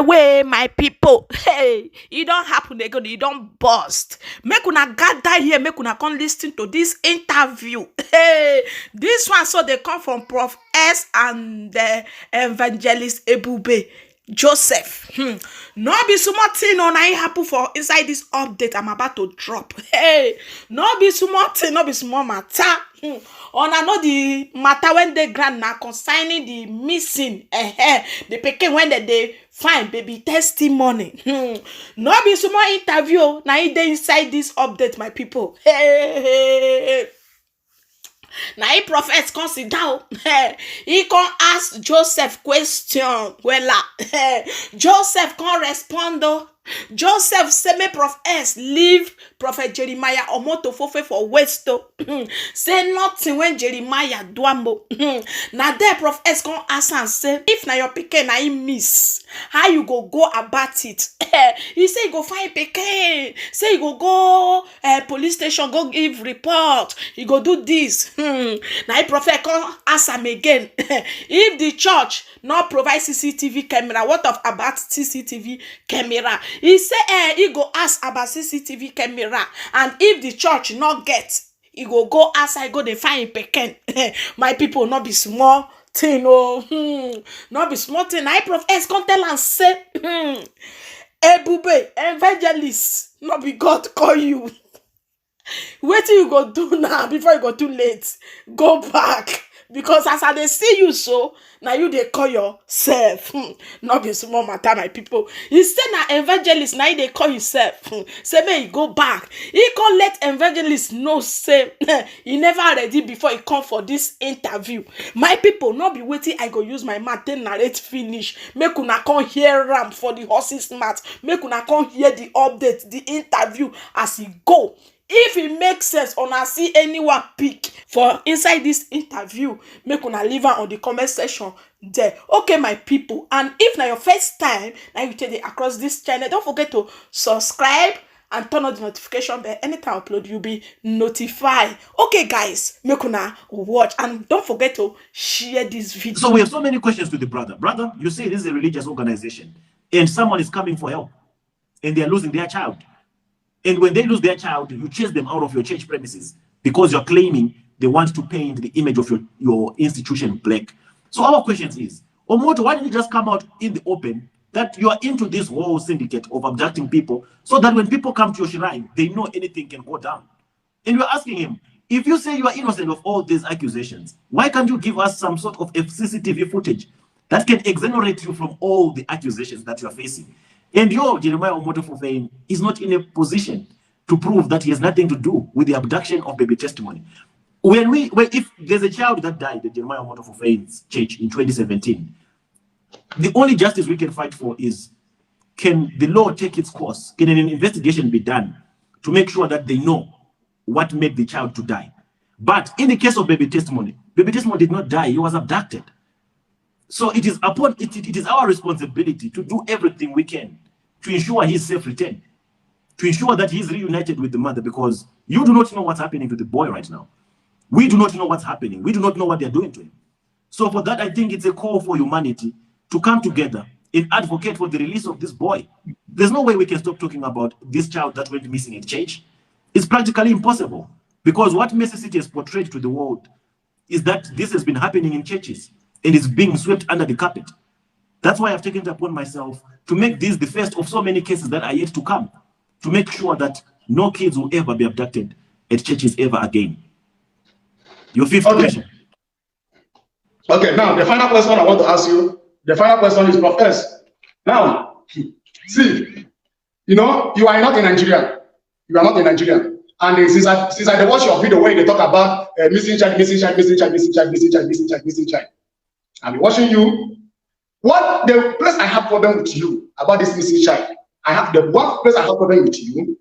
away, my people. Hey, it don't happen again, it don't bust. Make una gather here, make una come listen to this interview. Hey, this one, so they come from Proff Ex and the Evangelist Ebube. Joseph, no be small thing on I happen for inside this update I'm about to drop. Hey, no be small thing, no be small matter. On I know the matter when they grant now concerning the missing, the pikin when they find baby testimony. No be small interview. Now they inside this update, my people. Hey. Now he prophet come sit down. He come ask Joseph question. Well, Joseph come respond. Joseph say me Proff Ex leave Prophet Jeremiah Omoto Fufeyin for West. Say nothing when Jeremiah do ambo. Now there Proff Ex come ask and say, if na your pikin na him miss, how you go about it? He say he go find pikin. Say he go police station, go give report. He go do this. Now he prophet come ask him again. If the church not provide CCTV camera, what of about CCTV camera? He say he go ask about CCTV camera, and if the church not get, he go outside, go dey find pikin. My people, not be small thing, oh, not be small thing. I Proff Ex come tell and say, Ebube, Evangelists, not be God call you. Wait till you go do now before you go too late. Go back. Because as I dey see you so, now you dey call yourself. Not be small matter, my people. He say na evangelist, now they call yourself. Say may he go back. He can't let evangelist know say he never ready before he come for this interview. My people, not be waiting. I go use my mouth then narrate finish. Make una come hear ram for the horse's mouth. Make una come hear the update, the interview as he go. If it makes sense, una see anyone pick for inside this interview, make una leave her on the comment section there. Okay, my people. And if now your first time, now you take it across this channel, don't forget to subscribe and turn on the notification bell. Anytime I upload, you'll be notified. Okay, guys, make una watch and don't forget to share this video. So we have so many questions to the brother. Brother, you say this is a religious organization and someone is coming for help and they are losing their child. And when they lose their child, you chase them out of your church premises because you're claiming they want to paint the image of your institution black. So our question is, Omoto, why didn't you just come out in the open that you are into this whole syndicate of abducting people so that when people come to your shrine, they know anything can go down? And you're asking him, if you say you are innocent of all these accusations, why can't you give us some sort of CCTV footage that can exonerate you from all the accusations that you are facing? And Jeremiah Omoto Fufeyin is not in a position to prove that he has nothing to do with the abduction of baby testimony. If there's a child that died at Jeremiah Omoto Fufeyin's church in 2017, the only justice we can fight for is, can the law take its course? Can an investigation be done to make sure that they know what made the child to die? But in the case of baby testimony did not die, he was abducted. So it is our responsibility to do everything we can to ensure his safe return, to ensure that he's reunited with the mother, because you do not know what's happening to the boy right now. We do not know what's happening. We do not know what they're doing to him. So for that, I think it's a call for humanity to come together and advocate for the release of this boy. There's no way we can stop talking about this child that went missing in church. It's practically impossible, because what Mercy City has portrayed to the world is that this has been happening in churches and it's being swept under the carpet. That's why I've taken it upon myself to make this the first of so many cases that are yet to come, to make sure that no kids will ever be abducted at churches ever again. Your fifth question. Okay, now the final question I want to ask you, the final question is Proff Ex. Now, see, you know, you are not in Nigeria. You are not in Nigeria. And since I watch your video where they talk about missing child, I've been watching you. What the place I have problem with you about this missing child? I have the one place I have problem with you.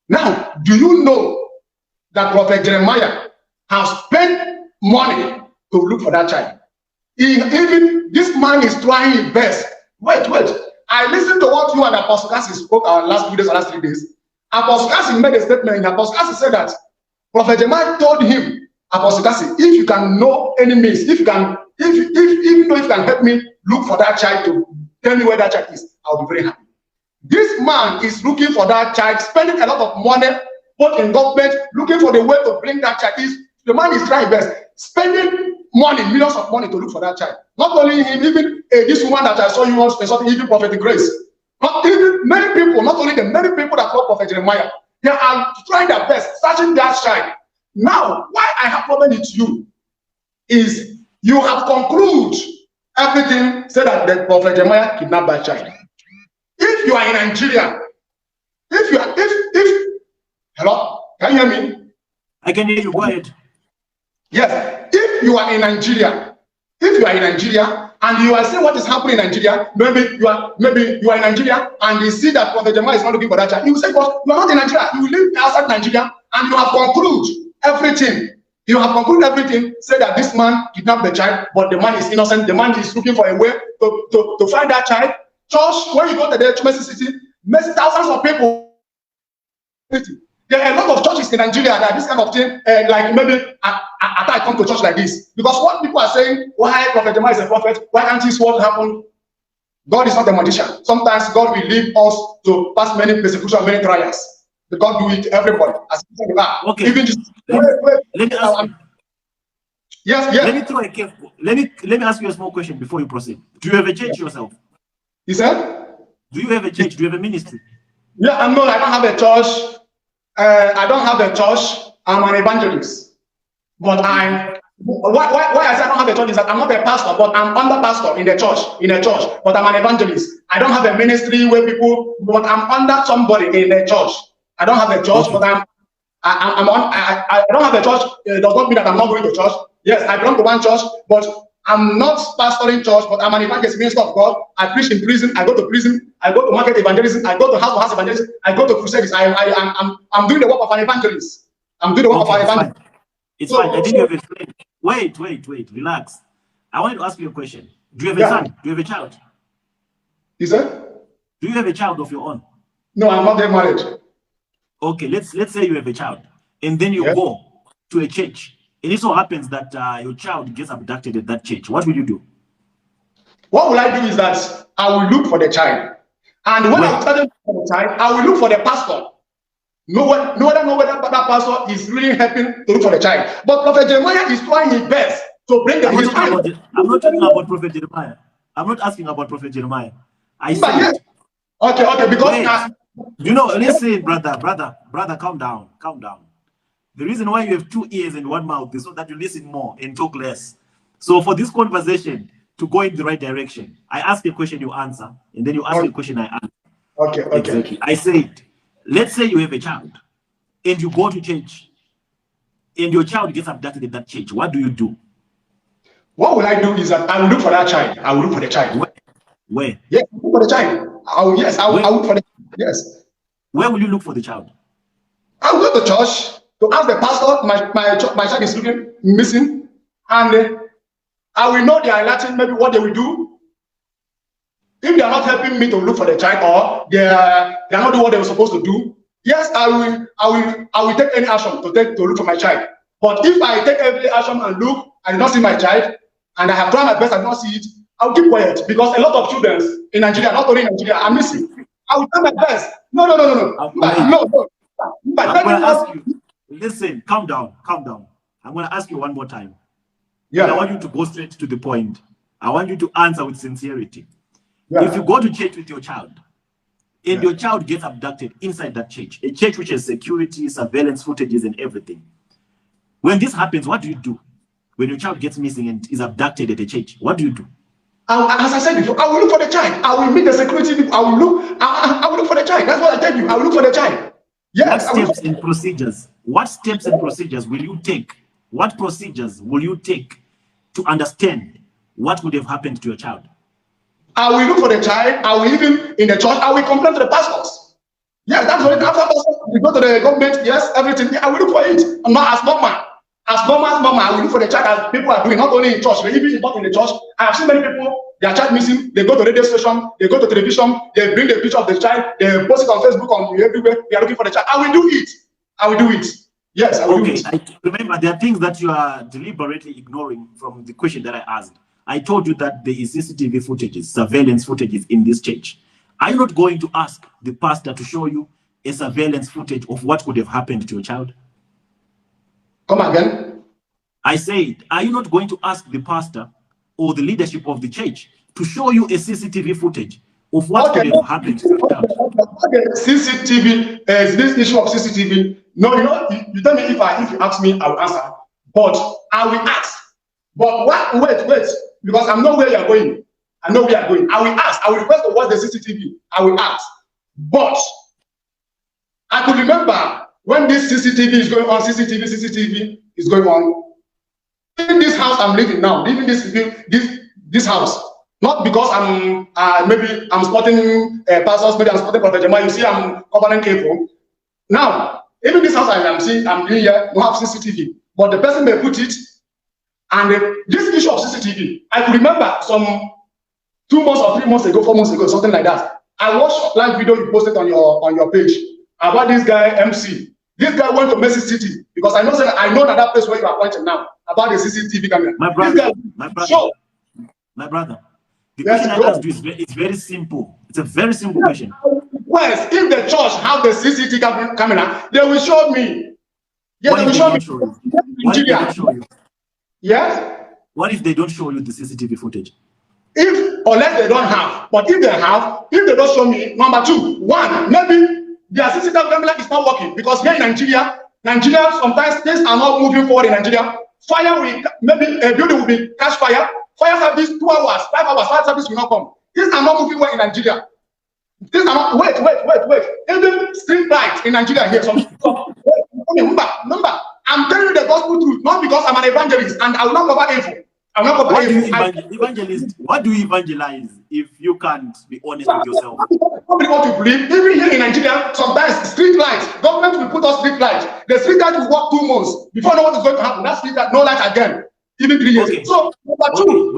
Now, do you know that Prophet Jeremiah has spent money to look for that child? Even this man is trying his best. Wait. I listened to what you and Apostle Cassie spoke our last 2 days or last 3 days. Apostle Cassie made a statement. Apostle Cassie said that Prophet Jeremiah told him, Apostle Cassie, if you can know any means, if you can help me look for that child to tell me where that child is. I'll be very happy. This man is looking for that child, spending a lot of money, both in government, looking for the way to bring that child. The man is trying best, spending money, millions of money to look for that child. Not only him, even this woman that I saw you once, even Prophet Grace. Not even many people, not only the many people that love Prophet Jeremiah, they are trying their best, searching that child. Now, why I have problem with you is you have concluded everything, say that the Prophet Jeremiah kidnapped that child. If you are in Nigeria, hello, can you hear me? I can hear you. Go ahead. Yes, if you are in Nigeria, and you are seeing what is happening in Nigeria, maybe you are in Nigeria and you see that Prophet Jeremiah is not looking for that child. You will say, "But you are not in Nigeria. You live outside Nigeria, and you have concluded everything. You have concluded everything. Say that this man kidnapped the child, but the man is innocent. The man is looking for a way to find that child." Church, when you go to the city, thousands of people. There are a lot of churches in Nigeria that this kind of thing, like maybe I come to church like this. Because what people are saying, why Prophet Jeremiah is a prophet, why can't this what happened? God is not a magician. Sometimes God will lead us to pass many persecution, many trials. But God do it to everybody. As okay. Even just, let me ask you. Yes. Let me ask you a small question before you proceed. Do you have a church yourself? You said? Do you have a church? Do you have a ministry? Yeah, I don't have a church. I don't have a church. I'm an evangelist. But why I say I don't have a church is that I'm not a pastor, but I'm under pastor in a church, but I'm an evangelist. I don't have a ministry where but I'm under somebody in a church. I don't have a church, but I don't have a church. It does not mean that I'm not going to church. Yes, I belong to one church, but I'm not pastoring church, but I'm an evangelist, minister of God. I preach in prison. I go to prison. I go to market evangelism. I go to house evangelism. I go to crusades. I'm doing the work of an evangelist. I'm doing the work of an evangelist. It's fine. I think you have explained. Wait. Relax. I want to ask you a question. Do you have a son? Do you have a child? You said? Do you have a child of your own? No, I'm not married. Okay, let's say you have a child, and then you go to a church. And it so happens that your child gets abducted at that church. What will you do? What will I do is that I will look for the child. And when I'm starting for the child, I will look for the pastor. No whether that pastor is really helping to look for the child. But Prophet Jeremiah is trying his best to bring the child. I'm not talking about Prophet Jeremiah. I'm not asking about Prophet Jeremiah. I said, okay, because listen, brother, calm down. The reason why you have 2 ears and 1 mouth is so that you listen more and talk less. So for this conversation to go in the right direction, I ask a question, you answer, and then you ask a question, I answer. Okay. Exactly. I said, let's say you have a child, and you go to church, and your child gets abducted at that church. What do you do? What will I do is that I will look for that child. I will look for the child. Where? Yes, look for the child. I will look for the child. Yes. Where will you look for the child? I will go to church to ask the pastor, my child is missing, and I will know they are Latin, maybe what they will do. If they are not helping me to look for the child, or they are not doing what they were supposed to do, yes, I will take any action to look for my child. But if I take every action and look, I did not see my child, and I have tried my best, I did not see it, I will keep quiet, because a lot of children in Nigeria, not only in Nigeria, are missing. I will try my best. No. I'm going to ask you. Listen, calm down. I'm going to ask you one more time. Yeah. I want you to go straight to the point. I want you to answer with sincerity. Yeah. If you go to church with your child, and your child gets abducted inside that church, a church which has security, surveillance footages, and everything, when this happens, what do you do? When your child gets missing and is abducted at a church, what do you do? As I said before, I will look for the child. I will meet the security people. I will look for the child. That's what I tell you. I will look for the child. Yes. What steps and procedures will you take? What procedures will you take to understand what would have happened to your child? I will look for the child. I will even in the church. I will complain to the pastors. Yes, that's what after pastors we go to the government. Yes, everything. I will look for it. Not as normal. As normal, I will look for the child as people are doing, not only in church, but even not in the church. I have seen many people, their child missing, they go to radio station, they go to television, they bring the picture of the child, they post it on Facebook, on everywhere, they are looking for the child. I will do it. Yes, I will do it. Remember, there are things that you are deliberately ignoring from the question that I asked. I told you that there is CCTV footages, surveillance footages in this church. Are you not going to ask the pastor to show you a surveillance footage of what could have happened to your child? Come again? I said, are you not going to ask the pastor or the leadership of the church to show you a CCTV footage of what could have happened to your child? Okay, CCTV, this issue of CCTV. No, you tell me if you ask me, I will answer. But I will ask. But wait, because I know where you are going. I know where you are going. I will ask. I will request to watch the CCTV. I will ask. But I could remember when this CCTV is going on, CCTV is going on. In this house I'm living now, living this house. Not because I'm maybe I'm supporting pastors, maybe I'm supporting Prophet Jeremiah. You see, I'm covering people. Now, even this house I'm living here, we have CCTV, but the person may put it. And this issue of CCTV, I could remember some 2 months or 3 months ago, 4 months ago, something like that. I watched live video you posted on your page about this guy MC. This guy went to Mercy City because I know that place where you are pointing now about the CCTV camera. My brother. The question I asked you is very simple. It's a very simple question. Yes, if the church have the CCTV camera, they will show me. Yes, they will show me. What if they don't show you? Yes. What if they don't show you the CCTV footage? Unless they don't have, but if they don't show me, number 2, 1, maybe their CCTV camera is not working because here in Nigeria sometimes things are not moving forward in Nigeria. Fire will, maybe a building will be catch fire. Fire service 2 hours, 5 hours, fire service will not come. Things are not moving well in Nigeria. Things are not. Wait. Even street lights in Nigeria here. Remember, I'm telling you the gospel truth, not because I'm an evangelist and I will not cover evil. I'm not cover evil. What do you evangelize if you can't be honest with yourself? Nobody want to believe. Even here in Nigeria, sometimes street lights, government will put us street lights. The street light will work 2 months before know what is going to happen. That street light, no light again. Even 3 years. Okay. So, number 2.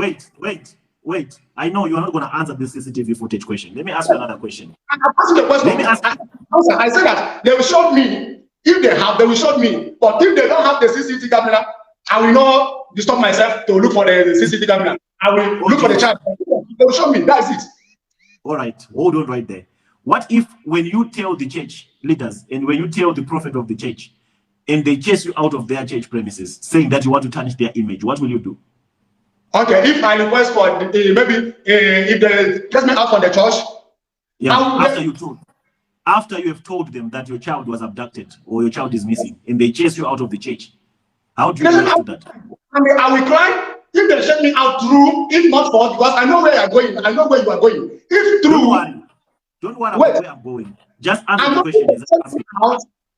Wait. I know you're not going to answer this CCTV footage question. Let me ask you another question. I'm asking the question. Let me ask. I said that they will show me. If they have, they will show me. But if they don't have the CCTV camera, I will not disturb myself to look for the CCTV camera. I will look for the child. They will show me. That's it. All right. Hold on right there. What if when you tell the church leaders and when you tell the prophet of the church and they chase you out of their church premises saying that you want to tarnish their image, what will you do? Okay, if I request for maybe if they chase me out from the church, after you have told them that your child was abducted or your child is missing and they chase you out of the church, how do you react to that? I will cry. If they chase me out through, if not for, because I know where you are going, I know where you are going. If through, don't worry about where I'm going. Just answer the question.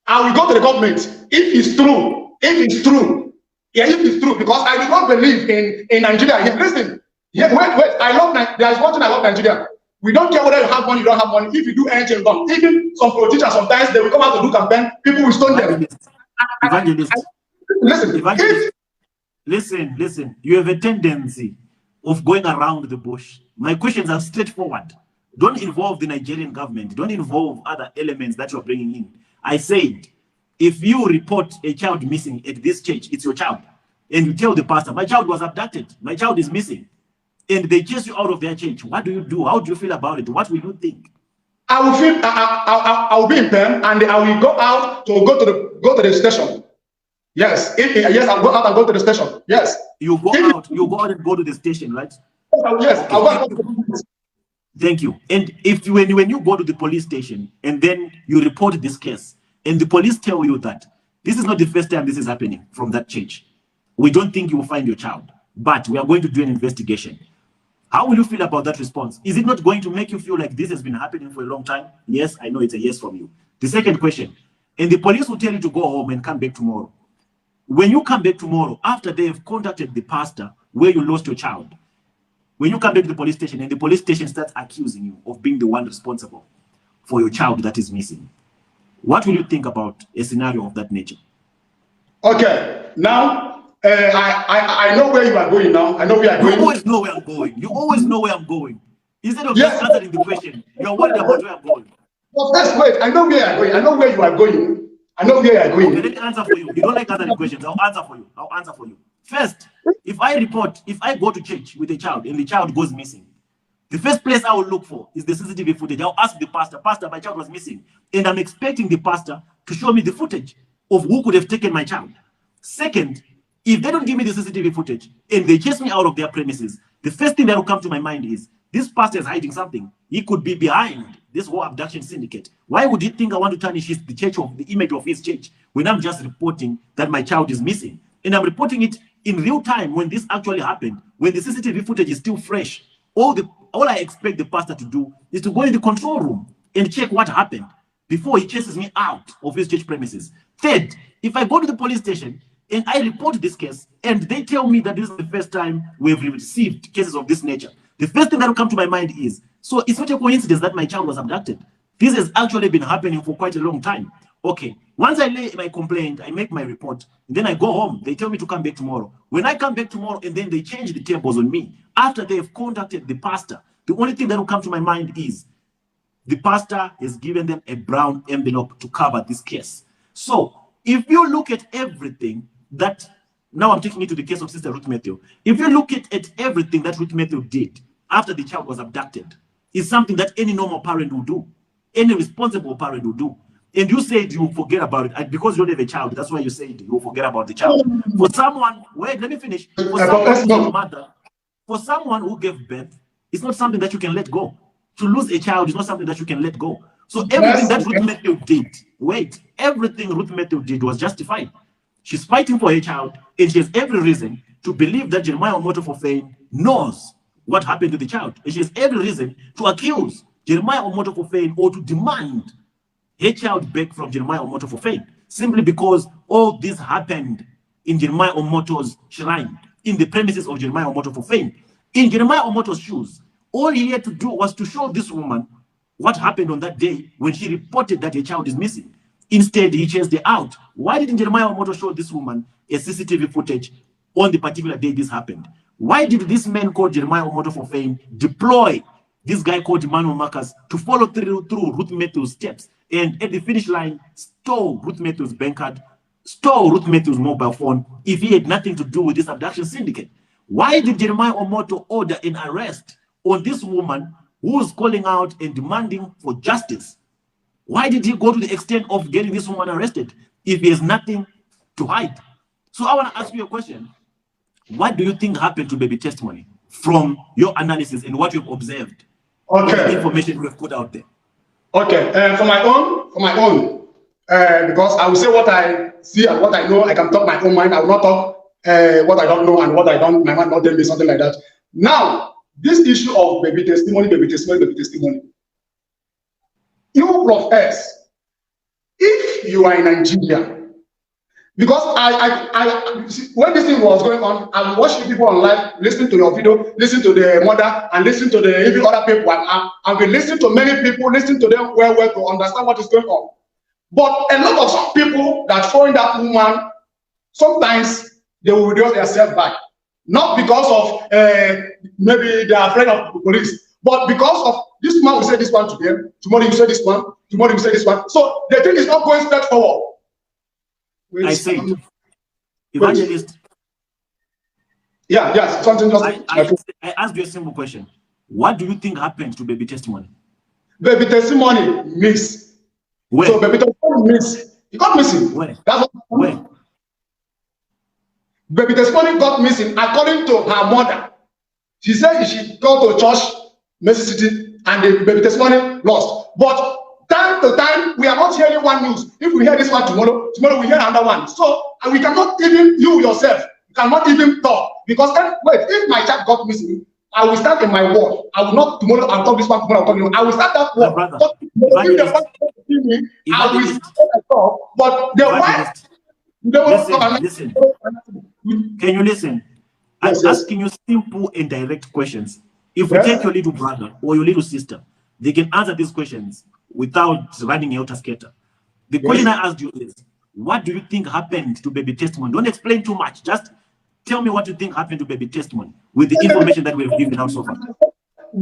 I will go to the government if it's true. If it's true. Yeah, if it's true, because I do not believe in Nigeria. Listen, wait. I love Nigeria. There's one thing I love Nigeria. We don't care whether you have money, you don't have money. If you do anything wrong, even some politicians sometimes they will come out to do campaign. People will stone them. Listen. You have a tendency of going around the bush. My questions are straightforward. Don't involve the Nigerian government. Don't involve other elements that you're bringing in. I said, if you report a child missing at this church, it's your child. And you tell the pastor, my child was abducted. My child is missing. And they chase you out of their church. What do you do? How do you feel about it? What will you think? I will feel, I will be in pain and I will go out to go to the station. Yes. Yes, I'll go out and go to the station. Yes. You go out and go to the station, right? Yes. Okay. I'll go. Thank you. And when you go to the police station and then you report this case, and the police tell you that this is not the first time this is happening from that church. We don't think you will find your child, but we are going to do an investigation. How will you feel about that response? Is it not going to make you feel like this has been happening for a long time? Yes, I know it's a yes from you. The second question, and the police will tell you to go home and come back tomorrow. When you come back tomorrow, after they have contacted the pastor where you lost your child, when you come back to the police station and the police station starts accusing you of being the one responsible for your child that is missing, what will you think about a scenario of that nature? Okay, now I know where you are going now. I know where you are going. You always know where I'm going. You always know where I'm going. Instead of just answering the question, you're worried about where I'm going. Well, first, wait. I know where you are going. I know where you are going. I know where you are going. Okay, let me answer for you. You don't like answering questions. I'll answer for you. First, if I go to church with a child and the child goes missing, the first place I will look for is the CCTV footage. I'll ask the pastor, Pastor, my child was missing. And I'm expecting the pastor to show me the footage of who could have taken my child. Second, if they don't give me the CCTV footage and they chase me out of their premises, the first thing that will come to my mind is, this pastor is hiding something. He could be behind this whole abduction syndicate. Why would he think I want to tarnish the church of the image of his church when I'm just reporting that my child is missing? And I'm reporting it in real time when this actually happened, when the CCTV footage is still fresh. All I expect the pastor to do is to go in the control room and check what happened before he chases me out of his church premises. Third, if I go to the police station and I report this case and they tell me that this is the first time we've received cases of this nature, the first thing that will come to my mind is, so it's not a coincidence that my child was abducted. This has actually been happening for quite a long time. Okay, once I lay my complaint, I make my report, and then I go home. They tell me to come back tomorrow. When I come back tomorrow and then they change the tables on me, after they've contacted the pastor, the only thing that will come to my mind is the pastor has given them a brown envelope to cover this case. So if you look at everything that, now I'm taking it to the case of Sister Ruth Matthew. If you look at everything that Ruth Matthew did after the child was abducted, it's something that any normal parent will do, any responsible parent will do. And you said you will forget about it. And because you don't have a child, that's why you said you will forget about the child. For someone, wait, let me finish. For someone who's a mother, for someone who gave birth, it's not something that you can let go. To lose a child is not something that you can let go. So everything that Ruth Matthew did, everything Ruth Matthew did was justified. She's fighting for her child, and she has every reason to believe that Jeremiah Omoto Fufeyin knows what happened to the child. And she has every reason to accuse Jeremiah Omoto Fufeyin or to demand her child back from Jeremiah Omoto Fufeyin, simply because all this happened in Jeremiah Omoto's shrine, in the premises of Jeremiah Omoto Fufeyin. In Jeremiah Omoto's shoes, all he had to do was to show this woman what happened on that day when she reported that her child is missing. Instead, he chased her out. Why didn't Jeremiah Omoto show this woman a CCTV footage on the particular day this happened? Why did this man called Jeremiah Omoto Fufeyin deploy this guy called Emmanuel Marcus to follow through Ruth Matthew's steps and at the finish line stole Ruth Matthew's bank card, stole Ruth Matthew's mobile phone if he had nothing to do with this abduction syndicate? Why did Jeremiah Omoto order an arrest on this woman who was calling out and demanding for justice? Why did he go to the extent of getting this woman arrested if he has nothing to hide? So I want to ask you a question. What do you think happened to baby testimony from your analysis and what you've observed? Okay. The information we've put out there. Okay. For my own, because I will say what I see and what I know. I can talk my own mind. I will not talk what I don't know and what I don't. My mind not tell me something like that. Now, this issue of baby testimony. You, Proff Ex, if you are in Nigeria, because I when this thing was going on, I'm watching people online, listening to your video, listening to the mother, and listening to the even other people. I've been listening to many people, listening to them well to understand what is going on. But a lot of some people that following that woman, sometimes they will reduce themselves back, not because of maybe they are afraid of the police, but because of this man will say this one today, tomorrow you say this one, tomorrow you say this one. So the thing is not going straight forward. I say, Evangelist. Yeah, something just. I asked you a simple question. What do you think happened to baby testimony? Baby testimony miss. Where? So baby testimony miss. He got missing. Where? That's what. Where? Baby testimony got missing according to her mother. She said she go to church, Mercy City, and the baby testimony lost. But time to time, we are not hearing one news. If we hear this one tomorrow we hear another one. So and we cannot even, you yourself, you cannot even talk. Because wait, if my child got missing, I will stand in my word. I will not tomorrow, I'll talk this one, tomorrow I'll talk you. I will start that word. If the one see me, I will talk. But the one, they will listen. Can you listen? I'm asking you simple and direct questions. If we take your little brother or your little sister, they can answer these questions without running a skater. The question I asked you is, what do you think happened to baby testimony? Don't explain too much. Just tell me what you think happened to baby testimony with the information that we've given out so far.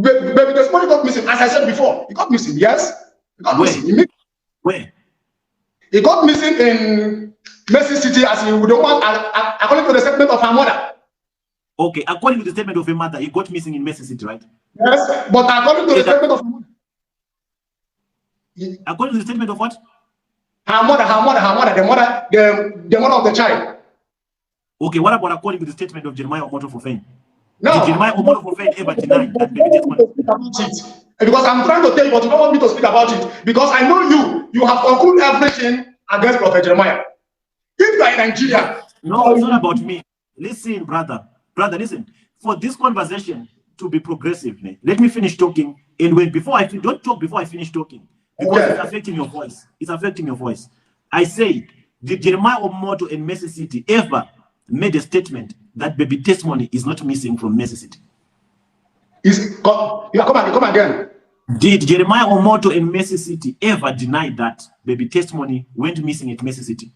Baby testimony got missing, as I said before. It got missing, yes? It got missing. Where? It got missing in Mercy City as the woman, according to the statement of her mother. Okay, according to the statement of her mother, he got missing in Mercy City, right? Yes, but according to the statement of her mother. According to the statement of what? Her mother, the mother of the child. Okay, what about according to the statement of Jeremiah Omoto Fufeyin? No. Did Jeremiah Omoto Fufeyin ever deny that baby testimony? Because I'm trying to tell you, but you don't want me to speak about it. Because I know you have concluded everything against Prophet Jeremiah. If you are in Nigeria. No, it's not about me. Listen, brother, listen. For this conversation to be progressive, let me finish talking. And don't talk before I finish talking. Because it's affecting your voice. It's affecting your voice. I say, did Jeremiah Omoto in Mercy City ever made a statement that baby testimony is not missing from Mercy City? Come again. Did Jeremiah Omoto in Mercy City ever deny that baby testimony went missing at Mercy City?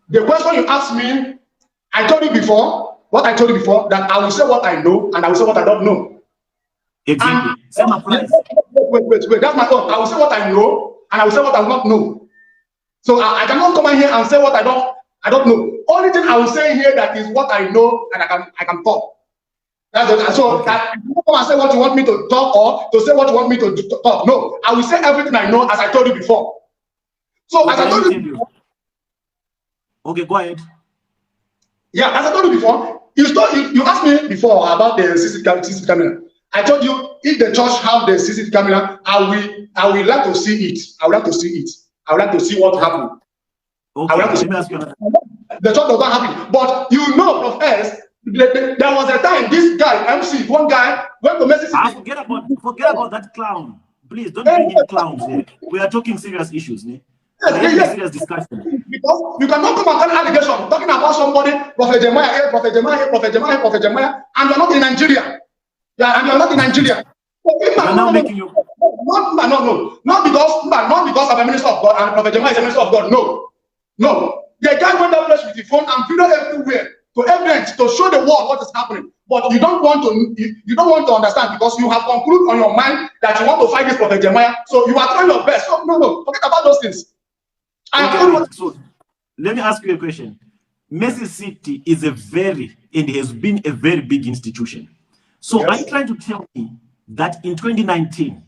The question you asked me, I told you before, that I will say what I know and I will say what I don't know. Exactly. Same applies. Wait. That's my own. I will say what I know and I will say what I will not know. So I cannot come in here and say what I don't know. Only thing I will say here that is what I know and I can talk. That's it. So okay. I don't come and say what you want me to talk or to say what you want me to talk. No, I will say everything I know as I told you before. So okay, as I told you before. Okay, go ahead. Yeah, as I told you before, you asked me before about the CCTV camera. I told you if the church have the CCTV camera, I will like to see it. I would like to see it. I would like to see what happened. Okay, let me ask you another. The church does not have it. But you know, Proff Ex, there was a time this guy, MC, one guy, went to Mercy City. Forget about that clown. Please don't bring in clowns here. We are talking serious issues. Yes. Serious discussion. Because you cannot come and tell allegation talking about somebody, Prophet Jeremiah, and you're not in Nigeria. Yeah, and you're not in Nigeria. So not because I'm a minister of God and Prophet Jeremiah is a minister of God. No. The guy went that place with the phone and video everywhere to evidence to show the world what is happening. But you don't want to understand because you have concluded on your mind that you want to fight this Prophet Jeremiah. So you are trying your best. So no, forget about those things. So let me ask you a question. Mercy City is has been a very big institution. So yes. Are you trying to tell me that in 2019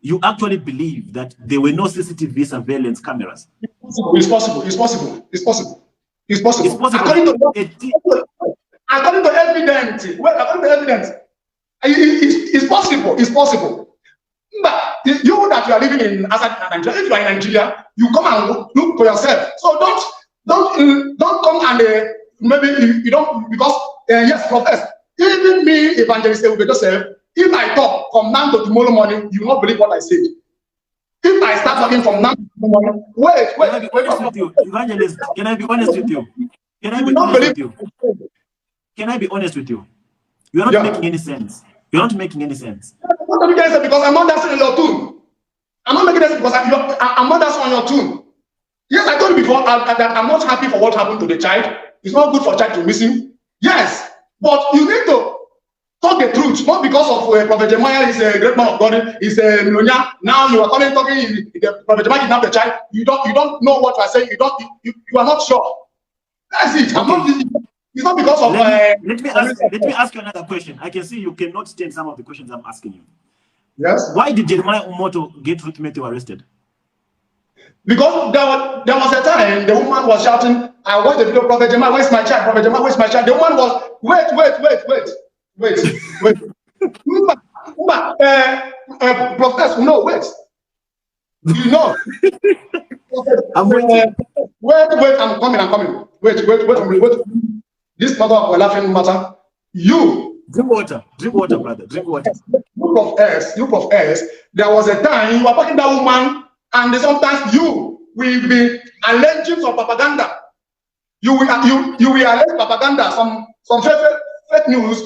you actually believe that there were no CCTV surveillance cameras? It's possible. According to evidence. It's possible. But you that you are living in Nigeria, if you are in Nigeria, you come and look for yourself. So don't come and maybe you don't because yes, Prophet. Even me, Evangelist Ebube Joseph, if I talk from now to tomorrow morning, you will not believe what I said. If I start talking from now to tomorrow morning, wait. Can I be honest with you? Evangelist, can I be honest with you? Can I be honest with you? You're not making any sense. You're not making any sense. I'm not making any sense because I'm not dancing on your tune. I'm not making any sense because I'm not dancing on your tune. Yes, I told you before that I'm not happy for what happened to the child. It's not good for a child to miss him. Yes. But you need to talk the truth, not because of Prophet Jeremiah is a great man of God, he's a millionaire. Now you are talking, Prophet Jeremiah kidnapped the child. You don't know what you are saying. You are not sure. That's it. Okay. It's not because of. Let me ask you another question. I can see you cannot stand some of the questions I'm asking you. Yes. Why did Jeremiah Omoto get Ruth Matthew arrested? Because there was a time the woman was shouting, I watched the video, Prophet Jeremiah, where's my child? Prophet Jeremiah, where's my child? The woman was, wait. Prophet, no, wait. You know. I'm waiting. Wait, I'm coming. Wait. This mother of a laughing matter. You. Drink water, brother. Drink water. You Proff Ex. There was a time you were talking to that woman. And sometimes you will be alleging some propaganda. You will allege propaganda, some fake news,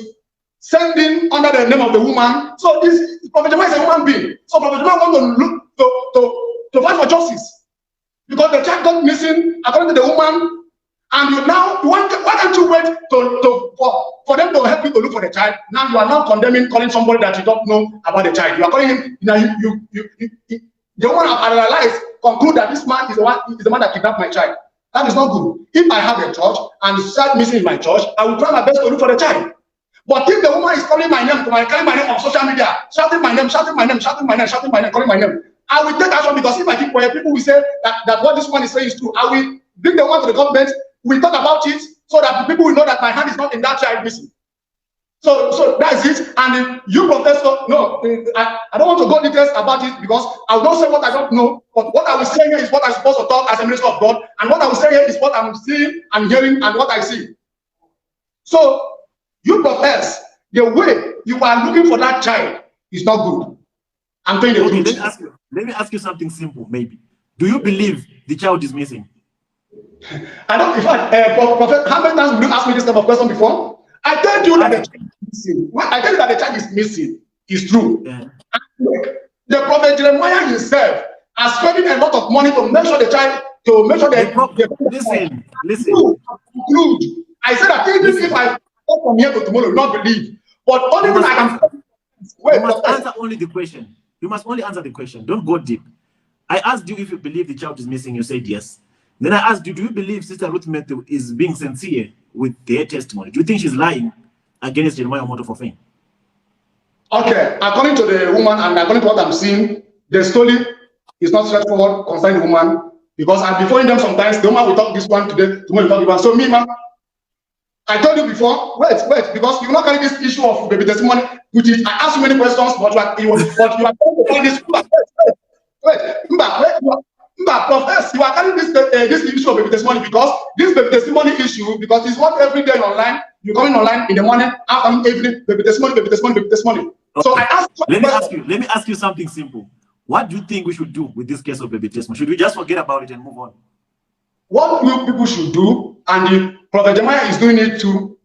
sending under the name of the woman. So this Prophet Jeremiah is a human being. So Prophet Jeremiah want to look to fight for justice because the child got missing according to the woman. And why can't you wait for them to help you to look for the child? Now you are now calling somebody that you don't know about the child. You are calling him. The woman have analyzed, conclude that this man is the man that kidnapped my child. That is not good. If I have a church and the child missing in my church, I will try my best to look for the child. But if the woman is calling my name, calling my name on social media, shouting my name, shouting my name, shouting my name, shouting my name, calling my name, I will take action, because if I keep quiet, people will say that what this one is saying is true. I will bring the one to the government. We talk about it so that people will know that my hand is not in that child missing. So that's it. And you, Professor, no, I don't want to go details about it, because I will not say what I don't know. But what I will say here is what I'm supposed to talk as a minister of God, and what I will say here is what I'm seeing and hearing and what I see. So you, Professor, the way you are looking for that child is not good. I'm telling you the truth. Let me ask you something simple, maybe. Do you believe the child is missing? I don't. In fact, Prophet, how many times have you asked me this type of question before? I told you that the child is missing. When I tell you that the child is missing, it's true. Yeah. The Prophet Jeremiah himself has spent a lot of money to make sure the child, to make sure listen. Conclude. I said that even if I go from here to tomorrow, you will not believe. But only when I can. You must answer only the question. You must only answer the question. Don't go deep. I asked you if you believe the child is missing. You said yes. Then I asked you, do you believe Sister Ruth Matthew is being sincere with their testimony? Do you think she's lying against Jeremiah Omoto Fufeyin? Okay, according to the woman and according to what I'm seeing, the story is not straightforward concerning the woman, because I'm before them sometimes. The woman will talk this one today, tomorrow will talk this one. So me, man, I told you before, wait, because you will not carry this issue of baby testimony, which is, I asked you many questions, but you are trying to carry this. Professor, you are carrying this issue of baby testimony, because this baby testimony issue, because it's what every day online, you're coming online in the morning, afternoon, evening, baby testimony, baby testimony, baby testimony. Okay. So I asked you, let me ask you something simple. What do you think we should do with this case of baby testimony? Should we just forget about it and move on? What you people should do, and the Prophet Jeremiah is doing it to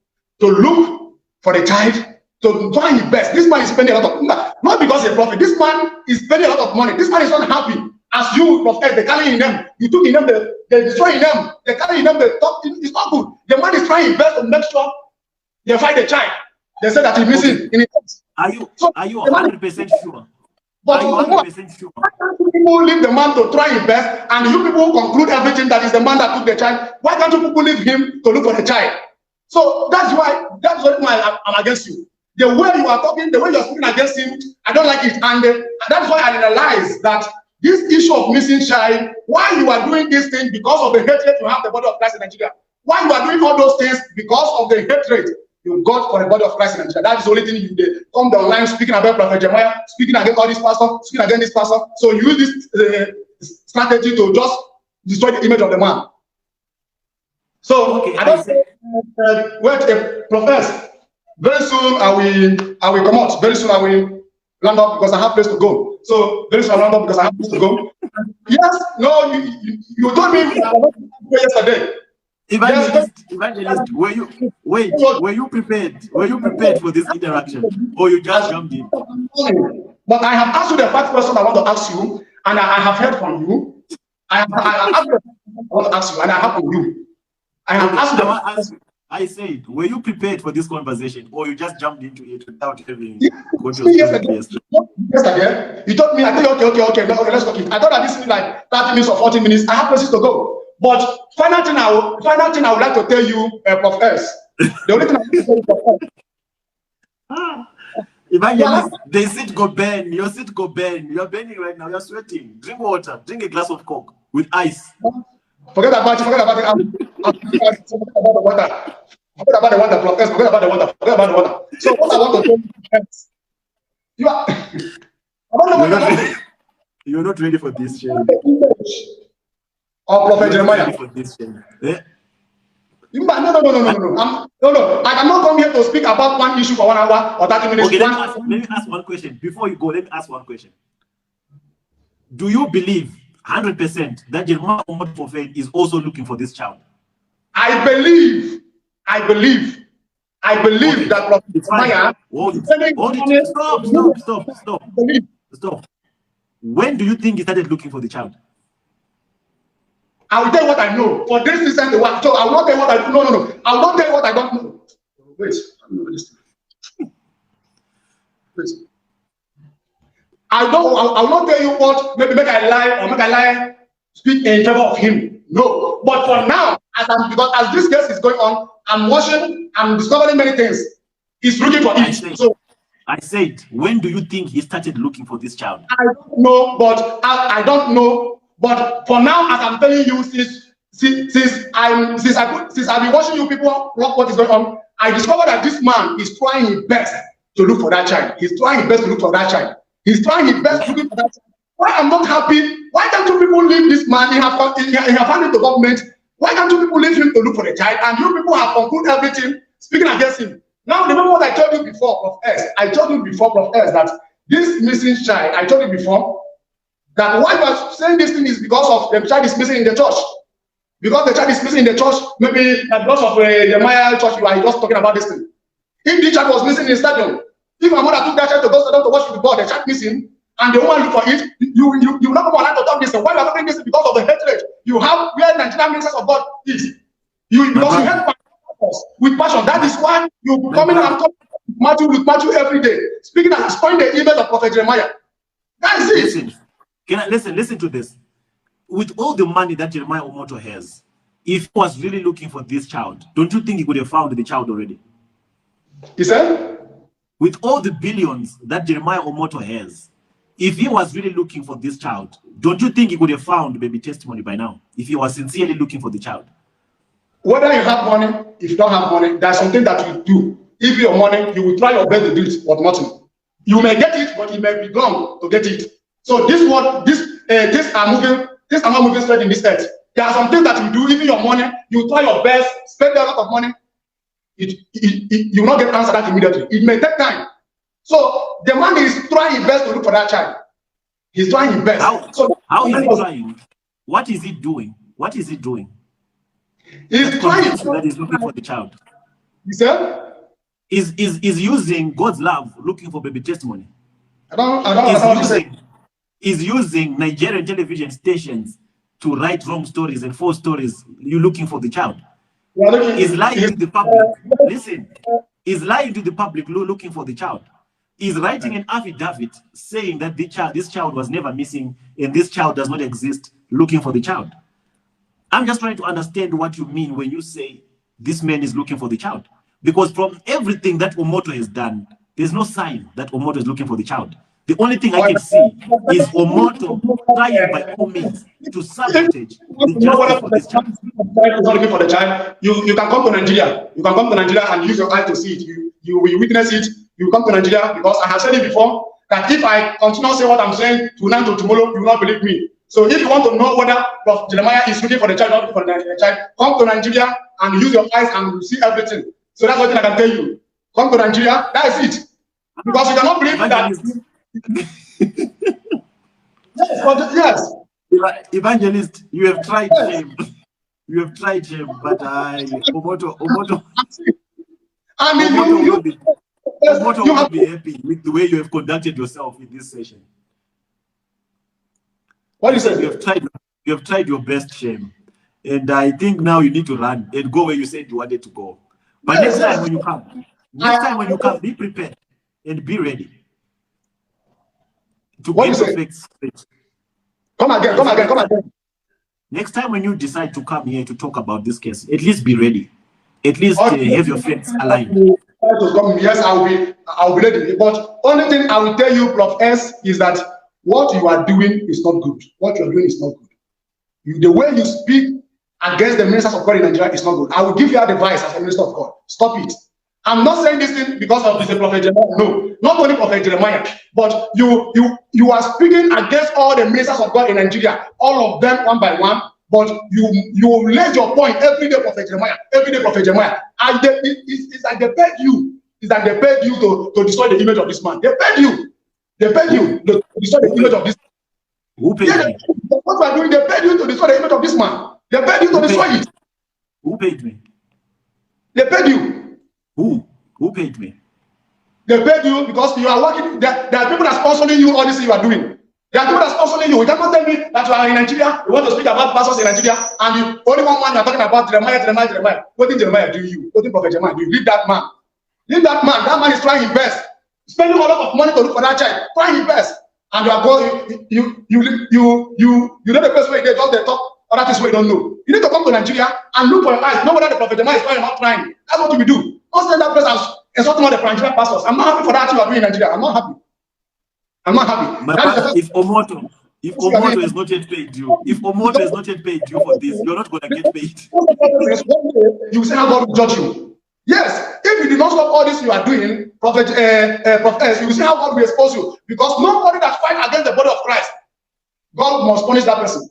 look for the child, to try his best. This man is spending a lot of money, not because he's a prophet. This man is spending a lot of money. This man is not happy. As you, Prophet, they carry in them, you took in them, they destroy in them, they carry in them, they talk. It's not good. The man is trying his best to make sure they find the child. They say that he's missing. Okay. Are you 100% sure? But are you 100% sure? Why can't you people leave the man to try his best, and you people conclude everything that is the man that took the child? Why can't you people leave him to look for the child? So that's why I'm against you. The way you are talking, the way you are speaking against him, I don't like it. And that's why I realize that this issue of missing child, why you are doing this thing, because of the hatred you have the body of Christ in Nigeria. Why you are doing all those things, because of the hatred you got for the body of Christ in Nigeria. That is the only thing you did. Come down online speaking about Prophet Jeremiah, speaking against all these pastors, speaking against this pastor. So you use this strategy to just destroy the image of the man. So okay, I don't say wait a professor. Very soon I will come out. Very soon I will land up because I have place to go. So very soon I land up because I have place to go. Yes, no, you told me yesterday. Evangelist, were you prepared? Were you prepared for this interaction, or you just jumped in? But I have asked you the first question I want to ask you, and I have heard from you. I want to ask you, and I have from you. I have asked you. I said, were you prepared for this conversation, or you just jumped into it without having yesterday, you told me, I think, okay, let's talk it. I thought that this is like 30 minutes or 40 minutes. I have places to go. But final thing I would like to tell you, Proff Ex. The only thing I want to tell you, Proff Ex. Evangelist, the seat go burn. Your seat go burn. You're burning right now. You're sweating. Drink water. Drink a glass of Coke with ice. Forget about it. Forget about the water. Forget about the water, Proff Ex. Forget about the water. Forget about the water. So what I want to tell you are. I don't know you're not ready for this, Shane. Or Prophet Jeremiah. Yeah. No. I cannot come here to speak about one issue for 1 hour or 30 minutes. Okay, let me ask one question. Before you go, let me ask one question. Do you believe 100% that Jeremiah Omoto Fufeyin is also looking for this child? I believe okay. That Prophet Jeremiah. Stop. When do you think he started looking for the child? I will tell you what I know. For this reason, so I will not tell you what I do. No. I will not tell you what I don't know. Wait. I will not tell you what. Maybe make I lie speak in favor of him. No. But for now, because as this case is going on, I'm watching, I'm discovering many things. He's looking for it. So I said, when do you think he started looking for this child? I don't know, but I don't know. But for now, as I'm telling you, since I've been watching you people what is going on, I discovered that this man is trying his best to look for that child. He's trying his best to look for that child. He's trying his best looking for that child. Why I'm not happy? Why can't you people leave this man? He have handed the government. Why can't you people leave him to look for the child? And you people have concluded everything speaking against him. Now remember what I told you before, Proff Ex. I told you before, Proff Ex, that this missing child, I told you before, that why you are saying this thing is because of the child is missing in the church. Because the child is missing in the church, maybe because of Jeremiah church, you are just talking about this thing. If the child was missing in the stadium, if my mother took that child to go to watch football, the child missing, and the woman look for it, you not come to talk this. Why you are talking this? Because of the hatred you have where Nigerian ministers of God is. Because you hate with passion. That is why you coming and talking with Matthew every day, speaking and spoiling the image of Prophet Jeremiah. That's it. Listen to this. With all the money that Jeremiah Omoto has, if he was really looking for this child, don't you think he could have found the child already? He said? With all the billions that Jeremiah Omoto has, if he was really looking for this child, don't you think he could have found baby testimony by now? If he was sincerely looking for the child? Whether you have money, if you don't have money, there's something that you do. If you have money, you will try your best to do it, but nothing. You may get it, but it may be long to get it. So things are not moving straight in this earth. There are some things that you do, even your money, you try your best, spend a lot of money, you will not get answer that immediately. It may take time. So the man is trying his best to look for that child. He's trying his best. How is he trying? What is he doing? What is he doing? He's trying that he's looking for the child. He said? Is using God's love looking for baby testimony. I don't know what you say. Is using Nigerian television stations to write wrong stories and false stories. You looking for the child. Is lying to the public. Listen, is lying to the public looking for the child. Is writing an affidavit saying that this child was never missing and this child does not exist, looking for the child. I'm just trying to understand what you mean when you say this man is looking for the child. Because from everything that Omoto has done, there's no sign that Omoto is looking for the child. The only thing I can see is Omoto trying by all means to sabotage the justice for this child. Not looking for the child. You can come to Nigeria. You can come to Nigeria and use your eye to see it. You will witness it. You come to Nigeria, because I have said it before that if I continue to say what I'm saying tonight to tomorrow, you will not believe me. So if you want to know whether Prophet Jeremiah is looking for the child, not looking for the child, come to Nigeria and use your eyes and you see everything. So that's what I can tell you. Come to Nigeria, that is it. Because you cannot believe that. Yes. Evangelist, you have tried shame. You have tried shame, but Omoto will be happy with the way you have conducted yourself in this session. What you said? You have tried your best, shame, and I think now you need to run and go where you said you wanted to go. But next time when you come, be prepared and be ready to get the facts straight. Come again. Next time when you decide to come here to talk about this case, at least be ready. At least have your facts aligned. Yes, I'll be ready. But only thing I will tell you, Proff Ex, is that what you are doing is not good. What you are doing is not good. The way you speak against the ministers of God in Nigeria is not good. I will give you advice as a minister of God. Stop it. I'm not saying this thing because of the Prophet Jeremiah. No, not only Prophet Jeremiah, but you are speaking against all the ministers of God in Nigeria, all of them one by one. But you lay your point every day, Prophet Jeremiah. Every day, Prophet Jeremiah. And it's like they paid you. It's like they paid you to destroy the image of this man. They paid you. They paid you to destroy the image of this man. Who paid me? What you are doing, they paid you to destroy the image of this man. They paid you to destroy it. Who paid me? They paid you. Who paid me? They paid you because you are working. There are people that are sponsoring you all this you are doing. There are people that are sponsoring you. You cannot tell me that you are in Nigeria, you want to speak about pastors in Nigeria, and you only one man you are talking about Jeremiah. What did Jeremiah do you? What did Prophet Jeremiah do? Leave that man. Leave that man. That man is trying his best. Spending a lot of money to look for that child. Trying his best. And you are going, you know the best way they just they talk. or that is what you don't know. You need to come to Nigeria and look for your eyes. Know whether the Prophet Jeremiah is trying or not trying. That's what we do. Don't send that place as insulting all the Nigerian pastors. I'm not happy for that you are doing in Nigeria. I'm not happy. I'm not happy. My brother, if Omoto is not yet paid you, if Omoto is not yet paid you for this, you're not going to get paid. You say how God will judge you. Yes, if you do not stop all this you are doing, Prophet Ex, you will see how God will expose you. Because nobody that fight against the body of Christ, God must punish that person.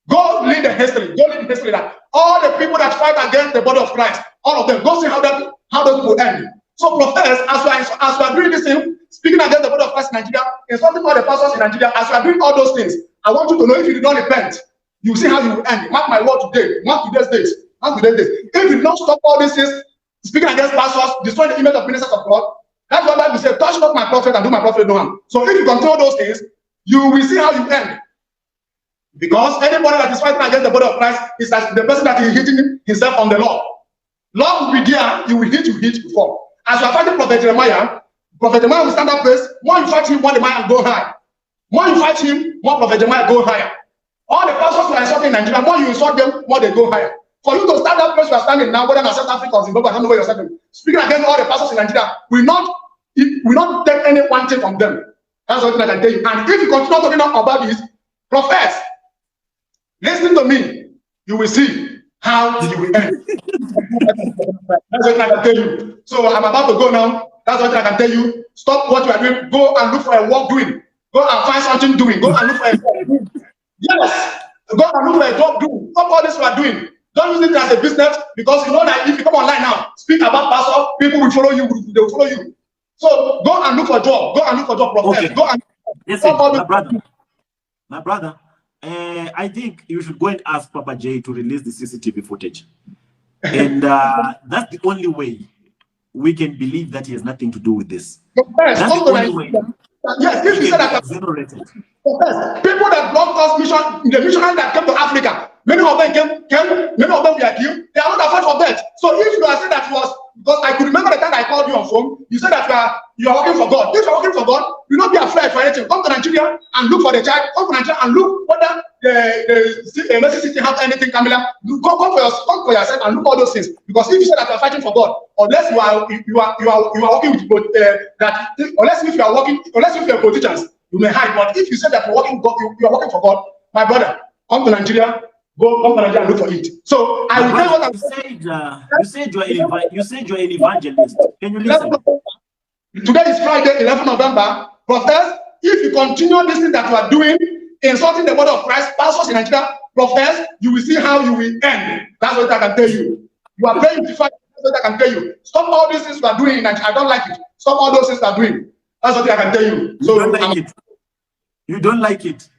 God lead the history. God lead the history that all the people that fight against the body of Christ, all of them, go see how those people end. So, Prophet, as you are doing this thing, speaking against the body of Christ in Nigeria, insulting all the pastors in Nigeria, as you are doing all those things, I want you to know if you do not repent, you see how you will end. Mark my word today. Mark today's date. Mark today's date. If you do not stop all these things, speaking against pastors, destroying the image of ministers of God, that's why the Bible says, touch not my prophet and do my prophet no harm. So if you control those things, you will see how you end. Because anybody that is fighting against the body of Christ is as the person that is hitting himself on the Lord. Lord will be there, you will hit, you fall. As you are fighting Prophet Jeremiah will stand up place. More you fight him, more the man go high. More you fight him, more Prophet Jeremiah go higher. All the pastors who are insulting in Nigeria, more you insult them, more they go higher. For you to stand up place you are standing now, whether in South Africa or Zimbabwe, I don't know where you're standing. Speaking against all the pastors in Nigeria, we not take any one thing from them. That's what I can tell you. And if you continue talking about this, prophets, listen to me, you will see how you will end. That's what I can tell you. So I'm about to go now. That's what I can tell you. Stop what you are doing. Go and look for a work doing. Go and find something doing. Go and look for a work doing. Yes. Go and look for a job doing. Stop all this you are doing. Don't use it as a business, because you know that if you come online now, speak about pastor, people will follow you. They will follow you. So go and look for a job. Go and look for a job. Okay. Go and listen, my brother. I think you should go and ask Papa J to release the CCTV footage. And that's the only way we can believe that he has nothing to do with this. That's the only way. Yes, if you say that people that brought us mission, the missionaries that came to Africa, many of them many of them were killed. They are not afraid of death. So if you are saying that was, because I could remember the time I called you on phone, you said that you are working for God. If you are working for God, you not be afraid for anything. Come to Nigeria and look for the child. Come to Nigeria and look whether the necessity have anything, Camilla. Come for yourself and look all those things. Because if you say that you are fighting for God, unless you are working with that, unless if you are politicians, you may hide. But if you say that you are working for God, my brother, come to Nigeria. Come to Nigeria and look for it. So I will tell you what I'm saying. You said you're an evangelist. Can you listen? Today is Friday, 11 November. Prophets, if you continue this thing that you are doing, insulting the body of Christ, pastors in Nigeria, prophets, you will see how you will end. That's what I can tell you. You are very different. That's what I can tell you. Stop all these things you are doing in Nigeria. I don't like it. Stop all those things you are doing. That's what I can tell you. So you don't like it. You don't like it.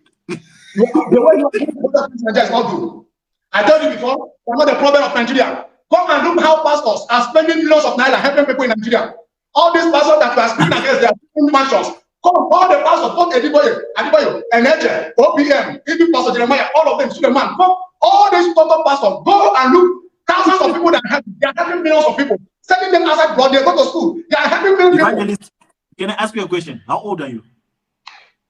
The way you are Nigeria is not good. I told you before, you are not the problem of Nigeria. Come and look how pastors are spending millions of naira helping people in Nigeria. All these pastors that you are speaking against, they are spending mansions. Come, all the pastors, both Adebayo, Eneje, OPM, even Pastor Jeremiah, all of them, Suleman. Come, all these total pastors, go and look. Thousands of people that they are helping millions of people, sending them outside blood. They go to school. They are helping millions of people. Can I ask you a question? How old are you?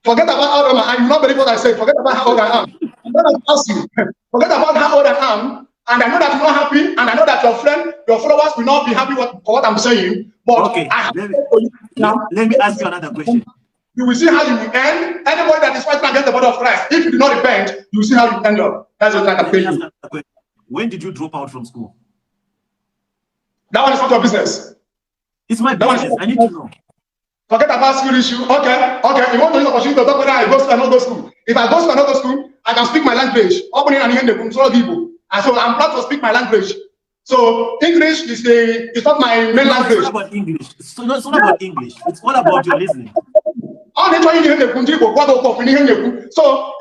Forget about how old I am. You not believe what I say. Forget about how old I am. I'm going to ask you. Forget about how old I am. And I know that you're not happy. And I know that your followers will not be happy for what I'm saying. But okay, let me ask you another question. You will see how you will end. Anybody that is fighting against the body of Christ, if you do not repent, you will see how you end up. That's what I can tell you. When did you drop out from school? That one is not your business. It's my business. I need to know. Forget about school issue. Okay. You want to use the opportunity to talk whether I go to another school. If I go to another school, I can speak my language. Opening and hearing the control people. And so I'm proud to speak my language. So English is not my main language. It's not about English. It's not about English. It's all about your listening. So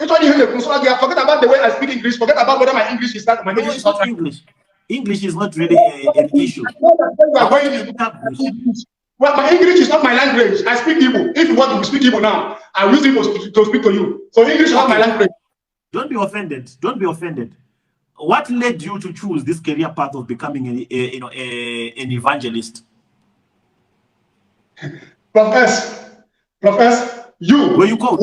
forget about the way I speak English. Forget about whether my English is not my English is not English. English is not really an issue. Well, my English is not my language. I speak Igbo. If you want to speak Igbo now, I will use it to speak to you. So English is not my language. Don't be offended. Don't be offended. What led you to choose this career path of becoming an evangelist? Professor, you. Where you go?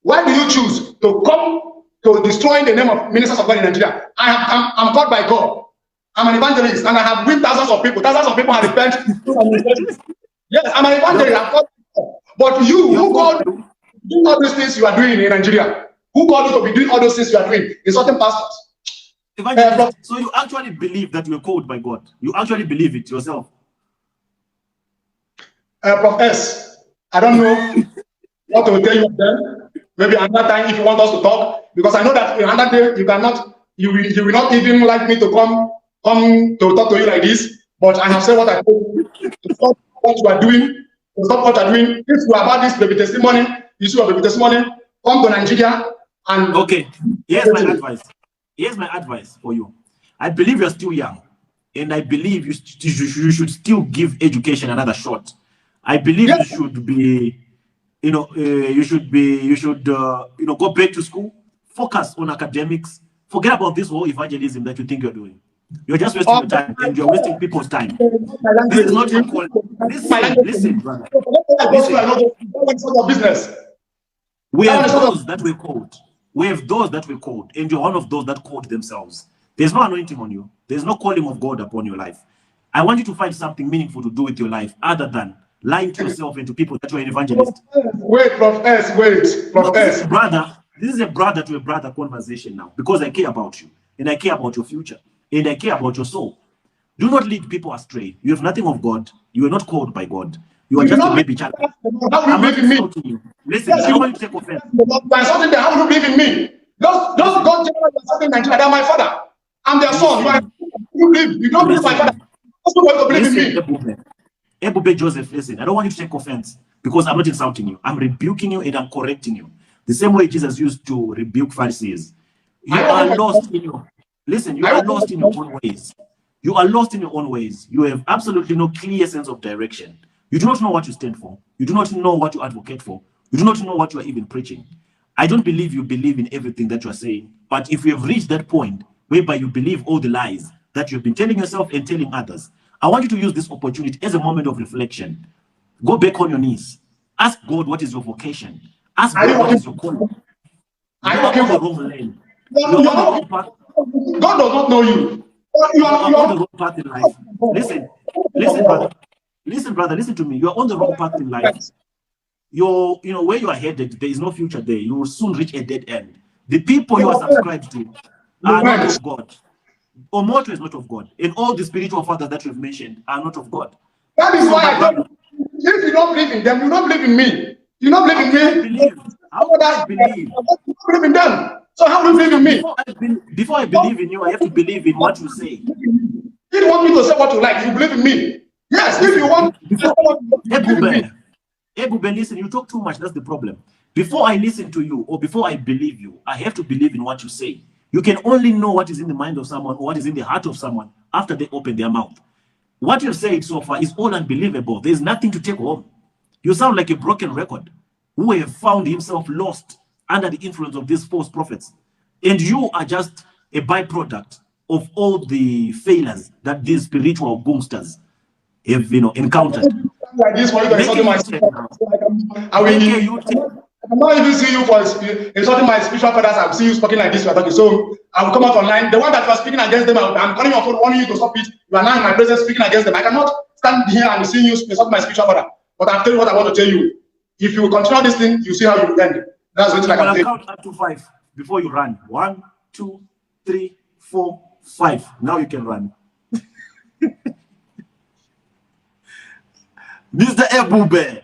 Why do you choose to come to to destroying the name of ministers of God in Nigeria. I'm called by God. I'm an evangelist, and I have win thousands of people. Thousands of people have repented. Yes, I'm an evangelist. I'm called by God. But you, who called you doing all these things you are doing in Nigeria? Who called you to be doing all those things you are doing in certain pastors? Evangelist, so you actually believe that you were called by God? You actually believe it yourself? Proff Ex, I don't know what to tell you then. Maybe another time if you want us to talk, because I know that another day you cannot, you will not even like me to come to talk to you like this. But I have said what I told you, to stop what you are doing, to stop what you are doing. If you are about this baby testimony, issue of baby testimony, come to Nigeria and okay. Here's my advice. Here's my advice for you. I believe you're still young, and I believe you should still give education another shot. I believe you should be, you should go back to school, focus on academics, forget about this whole evangelism that you think you're doing. You're just wasting your time, and you're wasting people's time. This is not your call. Listen, brother. Business. We have those that were called. We have those that were called, and you're one of those that called themselves. There's no anointing on you. There's no calling of God upon your life. I want you to find something meaningful to do with your life other than lying to yourself and to people that you're an evangelist. Wait, Proff Ex, wait, Proff Ex. Brother, this is a brother to a brother conversation now, because I care about you, and I care about your future, and I care about your soul. Do not lead people astray. You have nothing of God. You are not called by God. You are just a baby child. How will you believe in me? You. Listen, I don't want you to take offense. How will you believe in me? Those God general in Nigeria, they are my father. I'm their son. You don't believe my father. That's not to believe in me. Ebube Joseph, listen, I don't want you to take offense, because I'm not insulting you. I'm rebuking you and I'm correcting you. The same way Jesus used to rebuke Pharisees. You are lost in your you are lost in your own ways. You are lost in your own ways. You have absolutely no clear sense of direction. You do not know what you stand for. You do not know what you advocate for. You do not know what you are even preaching. I don't believe you believe in everything that you are saying, but if you have reached that point whereby you believe all the lies that you've been telling yourself and telling others, I want you to use this opportunity as a moment of reflection. Go back on your knees. Ask God, what is your vocation? Ask God, what is your calling? You are on the wrong lane. You are on the wrong path. God does not know you. You are on the wrong path in life. Listen, brother. Listen to me. You are on the wrong path in life. Where you are headed, there is no future there. You will soon reach a dead end. The people you are subscribed to are not of God. Omoto is not of God. And all the spiritual fathers that you've mentioned are not of God. That is why I tell you, if you don't believe in them, you don't believe in me. You don't believe in me. How would I believe? You don't believe in them. So how do you believe in me? Before I believe in you, I have to believe in what you say. If you want me to say what you like, you believe in me. Yes, if you want to say what you believe in me. Ebube, listen, you talk too much. That's the problem. Before I listen to you or before I believe you, I have to believe in what you say. You can only know what is in the mind of someone or what is in the heart of someone after they open their mouth. What you've said so far is all unbelievable. There's nothing to take home. You sound like a broken record who have found himself lost under the influence of these false prophets. And you are just a byproduct of all the failures that these spiritual boomsters have encountered. Like this, I cannot even see you for insulting my spiritual fathers. I see you speaking like this. So I will come out online. The one that you are speaking against them, I'm calling your phone, warning you to stop it. You are now in my presence speaking against them. I cannot stand here and see you insult my spiritual father. But I'll tell you what I want to tell you. If you continue this thing, you see how you will end. That's what I can tell. Count up to 5 before you run. 1, 2, 3, 4, 5. Now you can run. Mr. Ebube.